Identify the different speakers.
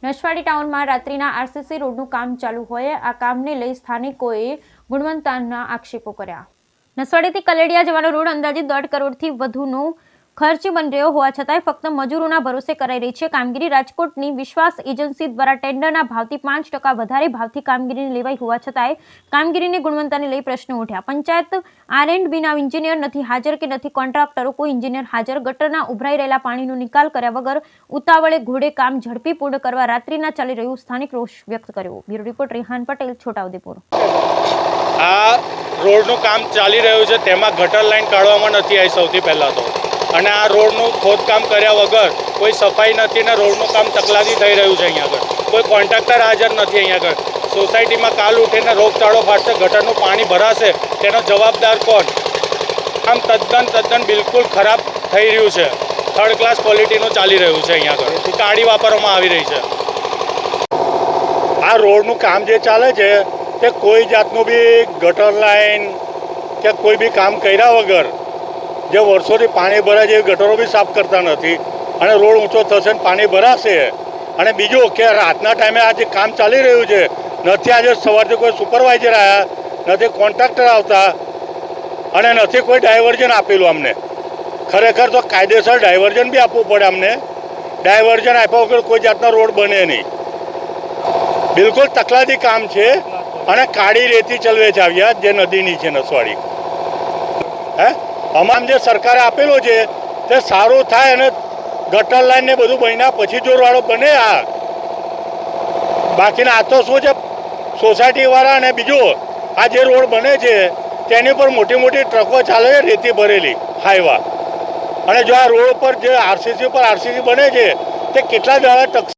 Speaker 1: નસવાડી ટાઉનમાં રાત્રિના આરસીસી રોડનું કામ ચાલુ હોય આ કામને લઈ સ્થાનિકોએ ગુણવત્તાના આક્ષેપો કર્યા। નસવાડીથી કલેડિયા જવાનો રોડ અંદાજિત 1.5 કરોડથી વધુનો ખર્ચ બની રહ્યો હોવા છતાંય ફક્ત મજૂરોના ભરોસે કરાઈ રહી છે કામગીરી। રાજકોટની વિશ્વાસ એજન્સી દ્વારા ટેન્ડરના ભાવથી 5% વધારે ભાવથી કામગીરીને લેવાઈ હોવા છતાંય કામગીરીની ગુણવત્તાને લઈ પ્રશ્નો ઉઠ્યા। પંચાયત R&Bના એન્જિનિયર નથી હાજર કે નથી કોન્ટ્રાક્ટરો, કોઈ એન્જિનિયર હાજર। ગટરના ઉભરાઈ રહેલા પાણીનો નિકાલ કર્યા વગર ઉતાવળે ઘોડે કામ ઝડપી પૂર્ણ કરવા રાત્રિના ચાલી રહ્યું સ્થાનિક રોષ વ્યક્ત કર્યો। Bureau report Rehan Patel, Chhota Udaipur.
Speaker 2: આ રોડનું કામ ચાલી રહ્યું છે તેમાં ગટર લાઈન કાઢવામાં નથી આવી સૌથી પહેલાં તો, અને આ રોડનું ખોદકામ કર્યા વગર કોઈ સફાઈ નથી ને રોડનું કામ તકલાદી થઈ રહ્યું છે। અહીંયા આગળ કોઈ કોન્ટ્રાક્ટર હાજર નથી। અહીંયા આગળ સોસાયટીમાં કાલ ઉઠીને રોગચાળો ફાટશે, ગટરનું પાણી ભરાશે, તેનો જવાબદાર કોણ? આમ તદ્દન બિલકુલ ખરાબ થઈ રહ્યું છે। 3rd ક્લાસ ક્વોલિટીનું ચાલી રહ્યું છે। અહીંયા આગળ કાળી વાપરવામાં આવી રહી છે। આ રોડનું કામ જે ચાલે છે તે કોઈ જાતનું બી ગટર લાઈન કે કોઈ બી કામ કર્યા વગર જે વર્ષોથી પાણી ભરાય છે એ ગટરો બી સાફ કરતા નથી, અને રોડ ઊંચો થશે ને પાણી ભરાશે। અને બીજું કે રાતના ટાઈમે આ જે કામ ચાલી રહ્યું છે, નથી આજે સવારથી કોઈ સુપરવાઇઝર આવ્યા, નથી કોન્ટ્રાક્ટર આવતા, અને નથી કોઈ ડાયવર્ઝન આપેલું અમને। ખરેખર તો કાયદેસર ડાયવર્ઝન બી આપવું પડે અમને। ડાયવર્ઝન આપ્યા વગર કોઈ જાતનો રોડ બને નહીં। બિલકુલ તકલાદી કામ છે, અને કાળી રેતી ચલવે છે આવ્યા જે નદીની છે નસવાડી। અમામ જે સરકારે આપેલું છે તે સારું થાય, અને ગટર લાઈન ને બધું બન્યા પછી જોરવાળો બને। બાકીના આ તો શું છે, સોસાયટીવાળા અને બીજું આ જે રોડ બને છે તેની પર મોટી મોટી ટ્રકો ચાલે છે રેતી ભરેલી હાઈવા, અને જો આ રોડ પર જે આરસીસી બને છે તે કેટલા દાડા ટકશે?